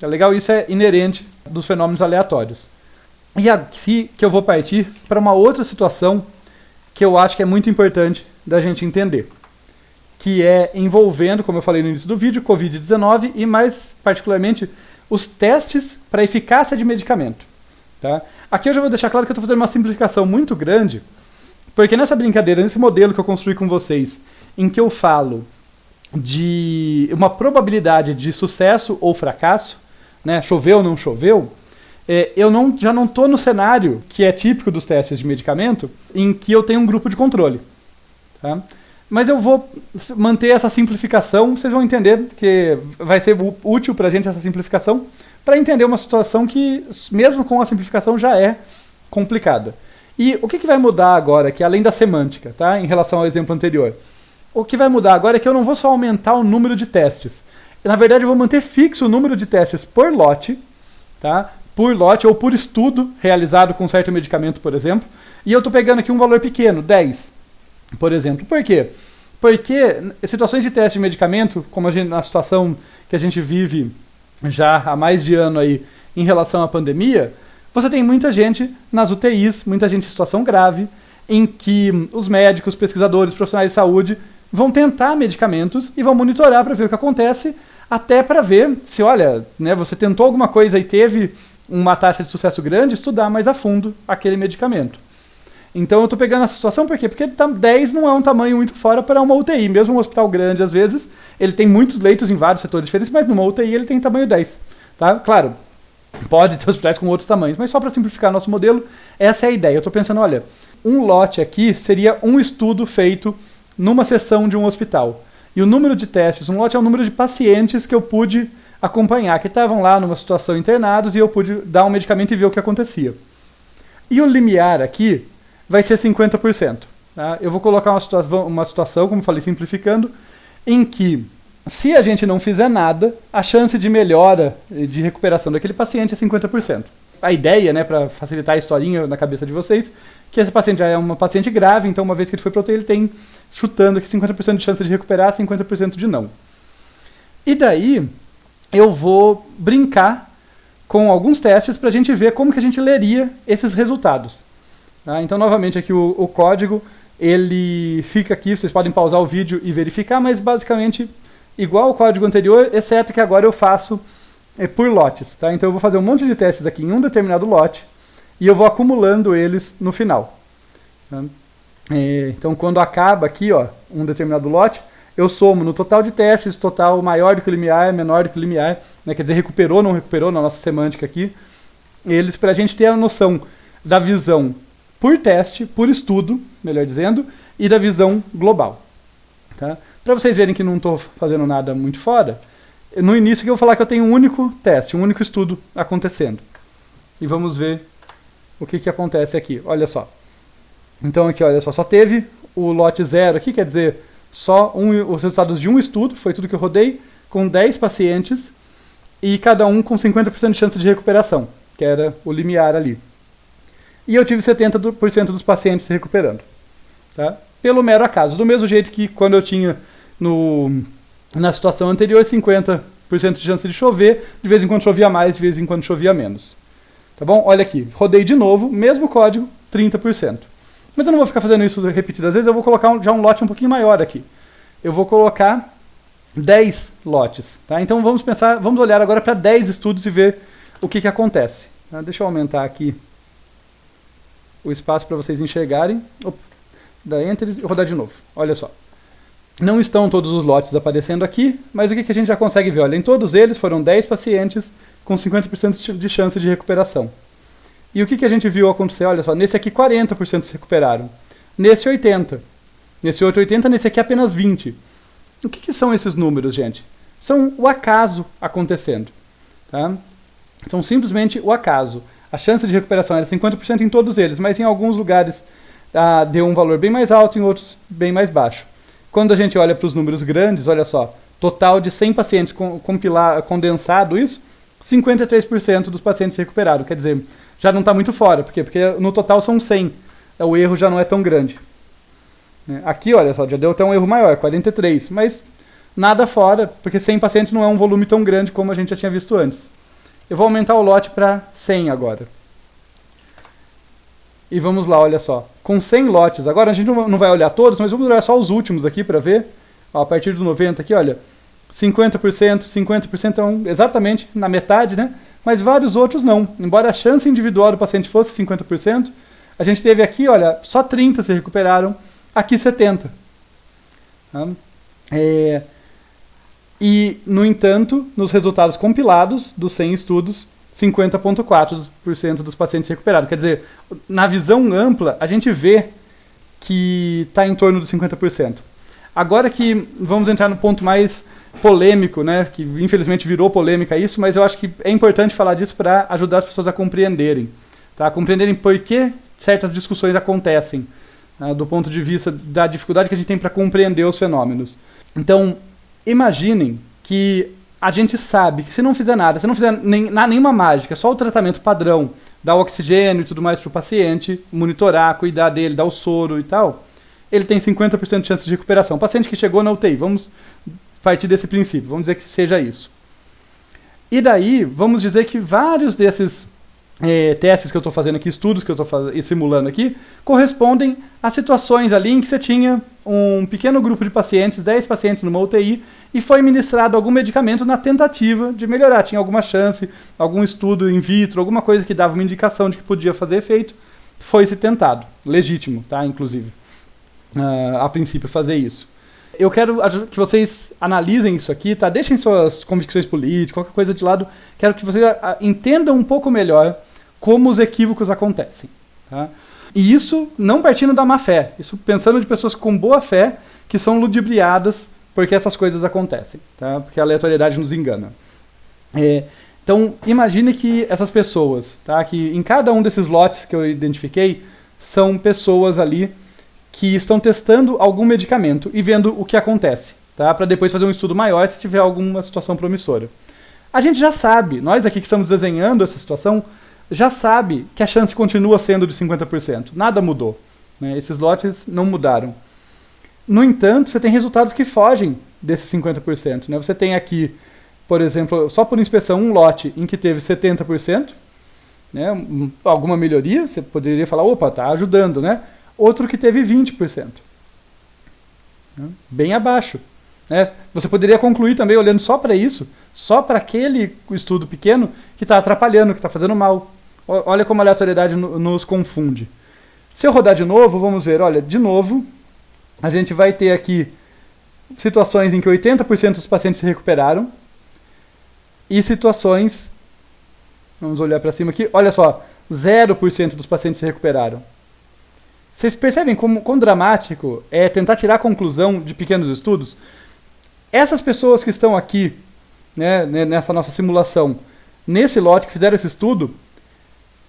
É legal, isso é inerente dos fenômenos aleatórios. E aqui que eu vou partir para uma outra situação que eu acho que é muito importante da gente entender, que é envolvendo, como eu falei no início do vídeo, Covid-19 e mais particularmente os testes para eficácia de medicamento. Tá? Aqui eu já vou deixar claro que eu estou fazendo uma simplificação muito grande, porque nessa brincadeira, nesse modelo que eu construí com vocês, em que eu falo de uma probabilidade de sucesso ou fracasso, né, choveu ou não choveu, já não estou no cenário que é típico dos testes de medicamento, em que eu tenho um grupo de controle. Tá? Mas eu vou manter essa simplificação, vocês vão entender que vai ser útil para a gente essa simplificação, para entender uma situação que, mesmo com a simplificação, já é complicada. E o que vai mudar agora, que além da semântica, tá? Em relação ao exemplo anterior? O que vai mudar agora é que eu não vou só aumentar o número de testes. Na verdade, eu vou manter fixo o número de testes por lote, tá? Por lote ou por estudo realizado com certo medicamento, por exemplo. E eu estou pegando aqui um valor pequeno, 10, por exemplo. Por quê? Porque situações de teste de medicamento, como na situação que a gente vive já há mais de ano aí em relação à pandemia, você tem muita gente nas UTIs, muita gente em situação grave, em que os médicos, pesquisadores, profissionais de saúde vão tentar medicamentos e vão monitorar para ver o que acontece, até para ver se, olha, né, você tentou alguma coisa e teve uma taxa de sucesso grande, estudar mais a fundo aquele medicamento. Então eu estou pegando essa situação por quê? Porque 10 não é um tamanho muito fora para uma UTI. Mesmo um hospital grande, às vezes, ele tem muitos leitos em vários setores diferentes, mas numa UTI ele tem tamanho 10. Tá? Claro, pode ter hospitais com outros tamanhos, mas só para simplificar nosso modelo, essa é a ideia. Eu estou pensando, olha, um lote aqui seria um estudo feito numa sessão de um hospital. E o número de testes, um lote é o número de pacientes que eu pude acompanhar, que estavam lá numa situação internados e eu pude dar um medicamento e ver o que acontecia. E o limiar aqui vai ser 50%. Tá? Eu vou colocar uma situação, como falei, simplificando, em que, se a gente não fizer nada, a chance de melhora, de recuperação daquele paciente é 50%. A ideia, né, para facilitar a historinha na cabeça de vocês, que esse paciente já é uma paciente grave, então uma vez que ele foi para UTI, ele tem, chutando aqui, 50% de chance de recuperar, 50% de não. E daí, eu vou brincar com alguns testes para a gente ver como que a gente leria esses resultados. Tá? Então, novamente, aqui o código, ele fica aqui, vocês podem pausar o vídeo e verificar, mas basicamente igual ao código anterior, exceto que agora eu faço por lotes. Tá? Então eu vou fazer um monte de testes aqui em um determinado lote e eu vou acumulando eles no final. Tá? Então quando acaba aqui, ó, um determinado lote, eu somo no total de testes, total maior do que o limiar, menor do que o limiar, né? Quer dizer, recuperou ou não recuperou na nossa semântica aqui, eles para a gente ter a noção da visão por teste, por estudo, melhor dizendo, e da visão global. Tá? Para vocês verem que não estou fazendo nada muito fora, no início que eu vou falar que eu tenho um único teste, um único estudo acontecendo. E vamos ver o que acontece aqui. Olha só. Então aqui, olha só teve o lote 0 aqui, quer dizer, só os resultados de um estudo, foi tudo que eu rodei, com 10 pacientes, e cada um com 50% de chance de recuperação, que era o limiar ali. E eu tive 70% dos pacientes se recuperando. Tá? Pelo mero acaso. Do mesmo jeito que quando eu tinha na situação anterior 50% de chance de chover, de vez em quando chovia mais, de vez em quando chovia menos. Tá bom? Olha aqui, rodei de novo, mesmo código, 30%. Mas eu não vou ficar fazendo isso repetidas vezes, eu vou colocar já um lote um pouquinho maior aqui. Eu vou colocar 10 lotes. Tá? Então vamos olhar agora para 10 estudos e ver o que acontece. Tá? Deixa eu aumentar aqui o espaço para vocês enxergarem. Dá Enter e rodar de novo. Olha só. Não estão todos os lotes aparecendo aqui, mas o que a gente já consegue ver? Olha, em todos eles foram 10 pacientes com 50% de chance de recuperação. E o que a gente viu acontecer? Olha só, nesse aqui 40% se recuperaram. Nesse 80%. Nesse outro 80%, nesse aqui apenas 20%. O que são esses números, gente? São o acaso acontecendo. Tá? São simplesmente o acaso. A chance de recuperação era 50% em todos eles, mas em alguns lugares deu um valor bem mais alto, em outros bem mais baixo. Quando a gente olha para os números grandes, olha só, total de 100 pacientes condensado isso, 53% dos pacientes se recuperaram. Quer dizer, já não está muito fora. Por quê? Porque no total são 100. O erro já não é tão grande. Aqui, olha só, já deu até um erro maior, 43. Mas nada fora, porque 100 pacientes não é um volume tão grande como a gente já tinha visto antes. Eu vou aumentar o lote para 100 agora. E vamos lá, olha só. Com 100 lotes, agora a gente não vai olhar todos, mas vamos olhar só os últimos aqui para ver. Ó, a partir do 90 aqui, olha, 50%, 50% então exatamente na metade, né? Mas vários outros não. Embora a chance individual do paciente fosse 50%, a gente teve aqui, olha, só 30 se recuperaram, aqui 70. Tá? E, no entanto, nos resultados compilados dos 100 estudos, 50,4% dos pacientes se recuperaram. Quer dizer, na visão ampla, a gente vê que está em torno dos 50%. Agora que vamos entrar no ponto mais polêmico, né, que infelizmente virou polêmica isso, mas eu acho que é importante falar disso para ajudar as pessoas a compreenderem. Tá? Compreenderem por que certas discussões acontecem, né, do ponto de vista da dificuldade que a gente tem para compreender os fenômenos. Então, imaginem que a gente sabe que se não fizer nada, se não fizer nenhuma mágica, só o tratamento padrão, dar oxigênio e tudo mais para o paciente, monitorar, cuidar dele, dar o soro e tal, ele tem 50% de chance de recuperação. Paciente que chegou na UTI, vamos partir desse princípio, vamos dizer que seja isso. E daí, vamos dizer que vários desses testes que eu estou fazendo aqui, estudos que eu estou simulando aqui, correspondem a situações ali em que você tinha um pequeno grupo de pacientes, 10 pacientes numa UTI, e foi ministrado algum medicamento na tentativa de melhorar. Tinha alguma chance, algum estudo in vitro, alguma coisa que dava uma indicação de que podia fazer efeito, foi-se tentado. Legítimo, tá? Inclusive, a princípio, fazer isso. Eu quero que vocês analisem isso aqui, tá? Deixem suas convicções políticas, qualquer coisa de lado. Quero que vocês entendam um pouco melhor como os equívocos acontecem. Tá? E isso não partindo da má fé. Isso pensando de pessoas com boa fé que são ludibriadas porque essas coisas acontecem. Tá? Porque a aleatoriedade nos engana. Então, imagine que essas pessoas, tá? Que em cada um desses lotes que eu identifiquei, são pessoas ali que estão testando algum medicamento e vendo o que acontece, tá? Para depois fazer um estudo maior se tiver alguma situação promissora. A gente já sabe, nós aqui que estamos desenhando essa situação, já sabe que a chance continua sendo de 50%. Nada mudou. Né? Esses lotes não mudaram. No entanto, você tem resultados que fogem desses 50%. Né? Você tem aqui, por exemplo, só por inspeção, um lote em que teve 70%, né? Alguma melhoria, você poderia falar, opa, está ajudando, né? Outro que teve 20%. Bem abaixo. Né? Você poderia concluir também, olhando só para isso, só para aquele estudo pequeno que está atrapalhando, que está fazendo mal. Olha como a aleatoriedade nos confunde. Se eu rodar de novo, vamos ver, olha, de novo, a gente vai ter aqui situações em que 80% dos pacientes se recuperaram e situações, vamos olhar para cima aqui, olha só, 0% dos pacientes se recuperaram. Vocês percebem quão dramático é tentar tirar a conclusão de pequenos estudos? Essas pessoas que estão aqui, né, nessa nossa simulação, nesse lote que fizeram esse estudo,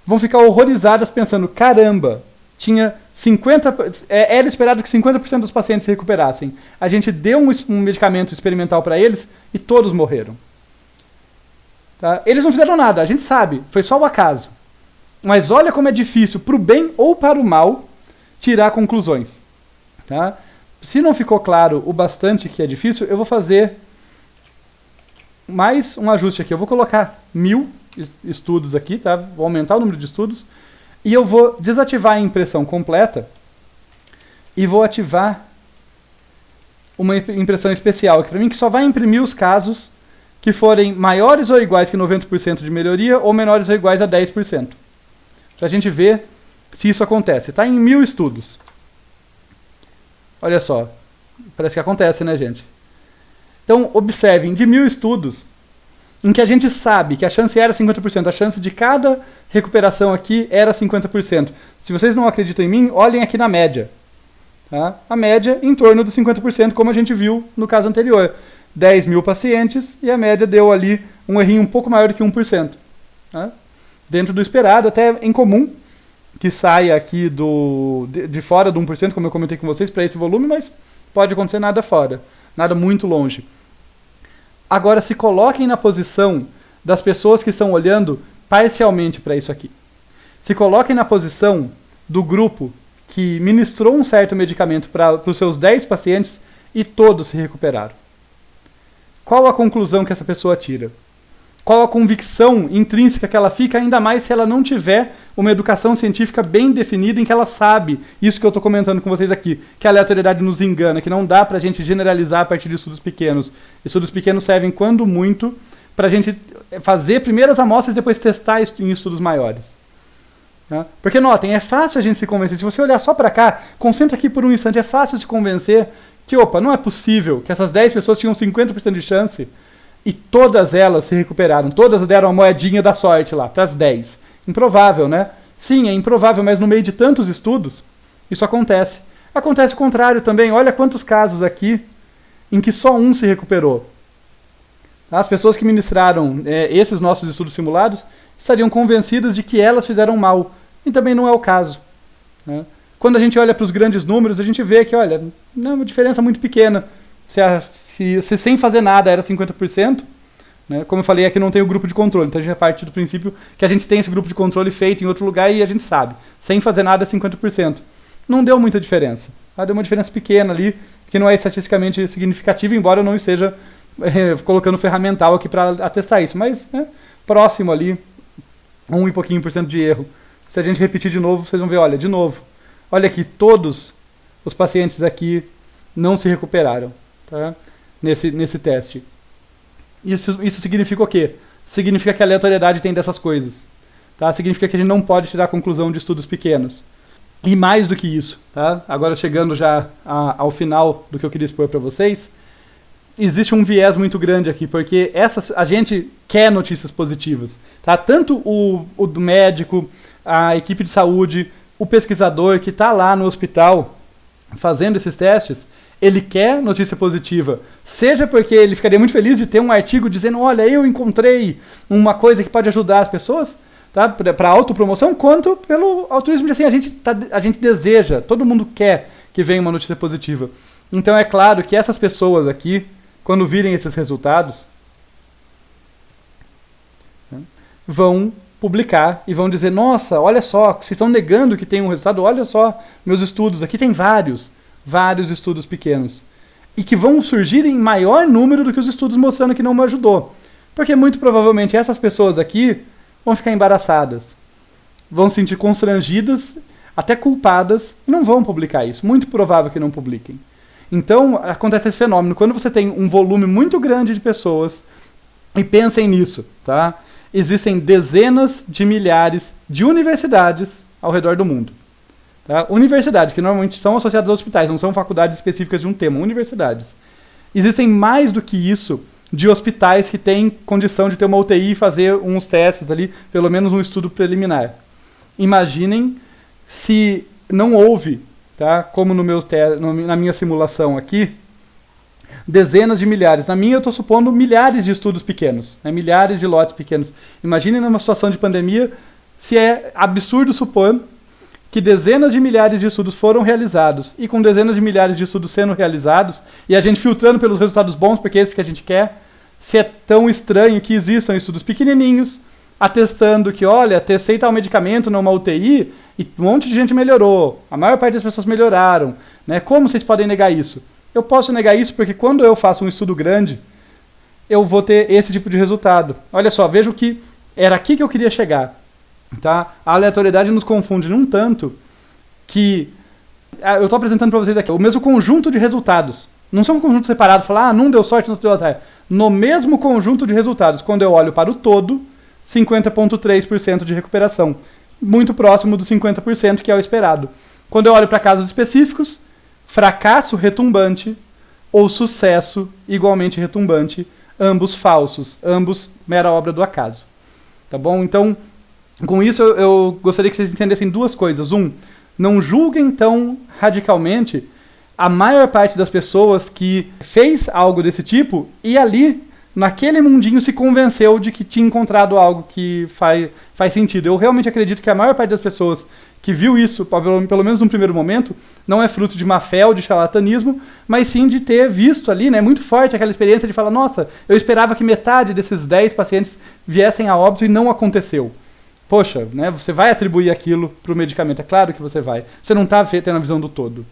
vão ficar horrorizadas pensando, caramba, tinha 50%, era esperado que 50% dos pacientes se recuperassem. A gente deu um medicamento experimental para eles e todos morreram. Tá? Eles não fizeram nada, a gente sabe, foi só o acaso. Mas olha como é difícil, para o bem ou para o mal, tirar conclusões. Tá? Se não ficou claro o bastante que é difícil, eu vou fazer mais um ajuste aqui. Eu vou colocar 1000 estudos aqui, tá? Vou aumentar o número de estudos, e eu vou desativar a impressão completa e vou ativar uma impressão especial, que para mim que só vai imprimir os casos que forem maiores ou iguais que 90% de melhoria ou menores ou iguais a 10%. Para a gente ver se isso acontece. Está em 1000 estudos. Olha só. Parece que acontece, né, gente? Então, observem, de 1000 estudos, em que a gente sabe que a chance era 50%, a chance de cada recuperação aqui era 50%. Se vocês não acreditam em mim, olhem aqui na média. Tá? A média em torno dos 50%, como a gente viu no caso anterior. 10.000 pacientes e a média deu ali um errinho um pouco maior do que 1%. Tá? Dentro do esperado, até em comum, que saia aqui de fora do 1%, como eu comentei com vocês, para esse volume, mas pode acontecer nada fora, nada muito longe. Agora, se coloquem na posição das pessoas que estão olhando parcialmente para isso aqui. Se coloquem na posição do grupo que ministrou um certo medicamento para os seus 10 pacientes e todos se recuperaram. Qual a conclusão que essa pessoa tira? qual a convicção intrínseca que ela fica, ainda mais se ela não tiver uma educação científica bem definida, em que ela sabe, isso que eu estou comentando com vocês aqui, que a aleatoriedade nos engana, que não dá para a gente generalizar a partir de estudos pequenos. Estudos pequenos servem, quando muito, para a gente fazer primeiras amostras e depois testar em estudos maiores. Tá? Porque notem, é fácil a gente se convencer. Se você olhar só para cá, concentra aqui por um instante, é fácil se convencer que, opa, não é possível que essas 10 pessoas tinham 50% de chance e todas elas se recuperaram, todas deram a moedinha da sorte lá, para as 10. Improvável, né? Sim, é improvável, mas no meio de tantos estudos, isso acontece. Acontece o contrário também. Olha quantos casos aqui em que só um se recuperou. As pessoas que ministraram esses nossos estudos simulados estariam convencidas de que elas fizeram mal. E também não é o caso. Né? Quando a gente olha para os grandes números, a gente vê que, olha, não é uma diferença muito pequena. Se sem fazer nada era 50%, né? Como eu falei, aqui não tem o grupo de controle. Então a gente parte do princípio que a gente tem esse grupo de controle feito em outro lugar e a gente sabe. Sem fazer nada é 50%. Não deu muita diferença. Deu uma diferença pequena ali, que não é estatisticamente significativa, embora eu não esteja colocando ferramental aqui para atestar isso. Mas próximo ali, 1 e pouquinho % de erro. Se a gente repetir de novo, vocês vão ver, olha, de novo. Olha aqui, todos os pacientes aqui não se recuperaram, tá? Nesse teste. Isso significa o quê? Significa que a aleatoriedade tem dessas coisas. Tá? Significa que a gente não pode tirar a conclusão de estudos pequenos. E mais do que isso, tá? Agora chegando já ao final do que eu queria expor para vocês, existe um viés muito grande aqui, porque a gente quer notícias positivas. Tá? Tanto o do médico, a equipe de saúde, o pesquisador que está lá no hospital fazendo esses testes, ele quer notícia positiva. Seja porque ele ficaria muito feliz de ter um artigo dizendo, olha, eu encontrei uma coisa que pode ajudar as pessoas, tá? Para autopromoção, quanto pelo altruísmo de assim, a gente deseja, todo mundo quer que venha uma notícia positiva. Então é claro que essas pessoas aqui, quando virem esses resultados, vão publicar e vão dizer, nossa, olha só, vocês estão negando que tem um resultado, olha só, meus estudos, aqui tem vários estudos pequenos, e que vão surgir em maior número do que os estudos mostrando que não me ajudou. Porque muito provavelmente essas pessoas aqui vão ficar embaraçadas, vão se sentir constrangidas, até culpadas, e não vão publicar isso. Muito provável que não publiquem. Então, acontece esse fenômeno. Quando você tem um volume muito grande de pessoas, e pensem nisso, tá? Existem dezenas de milhares de universidades ao redor do mundo. Tá? Universidades, que normalmente são associadas a hospitais, não são faculdades específicas de um tema, universidades. Existem mais do que isso de hospitais que têm condição de ter uma UTI e fazer uns testes ali, pelo menos um estudo preliminar. Imaginem se não houve, tá? Como na minha simulação aqui, dezenas de milhares. Na minha eu estou supondo milhares de estudos pequenos, né? Milhares de lotes pequenos. Imaginem numa situação de pandemia, se é absurdo supor que dezenas de milhares de estudos foram realizados, e com dezenas de milhares de estudos sendo realizados, e a gente filtrando pelos resultados bons, porque é esse que a gente quer, se é tão estranho que existam estudos pequenininhos, atestando que, olha, testei tal medicamento numa UTI, e um monte de gente melhorou, a maior parte das pessoas melhoraram, né? Como vocês podem negar isso? Eu posso negar isso porque quando eu faço um estudo grande, eu vou ter esse tipo de resultado. Olha só, veja que era aqui que eu queria chegar. Tá? A aleatoriedade nos confunde num tanto que eu estou apresentando para vocês aqui o mesmo conjunto de resultados. Não são um conjunto separado, falar, não deu sorte, não deu azar. No mesmo conjunto de resultados, quando eu olho para o todo, 50,3% de recuperação. Muito próximo dos 50% que é o esperado. Quando eu olho para casos específicos, fracasso retumbante ou sucesso igualmente retumbante, ambos falsos, ambos mera obra do acaso. Tá bom? Então, com isso, eu gostaria que vocês entendessem duas coisas. Não julguem tão radicalmente a maior parte das pessoas que fez algo desse tipo e ali, naquele mundinho, se convenceu de que tinha encontrado algo que faz sentido. Eu realmente acredito que a maior parte das pessoas que viu isso, pelo menos num primeiro momento, não é fruto de má fé ou de charlatanismo, mas sim de ter visto ali, né, muito forte aquela experiência de falar, nossa, eu esperava que metade desses 10 pacientes viessem a óbito e não aconteceu. Poxa, né, você vai atribuir aquilo para o medicamento, é claro que você vai. Você não está tendo a visão do todo.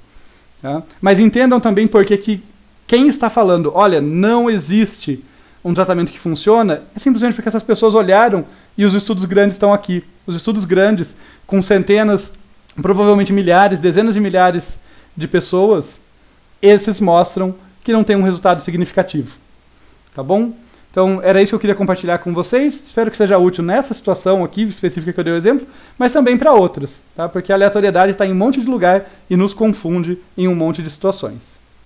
Tá? Mas entendam também porque que quem está falando, olha, não existe um tratamento que funciona, é simplesmente porque essas pessoas olharam e os estudos grandes estão aqui. Os estudos grandes, com centenas, provavelmente milhares, dezenas de milhares de pessoas, esses mostram que não tem um resultado significativo. Tá bom? Então, era isso que eu queria compartilhar com vocês. Espero que seja útil nessa situação aqui específica que eu dei o exemplo, mas também para outras, tá? Porque a aleatoriedade está em um monte de lugar e nos confunde em um monte de situações.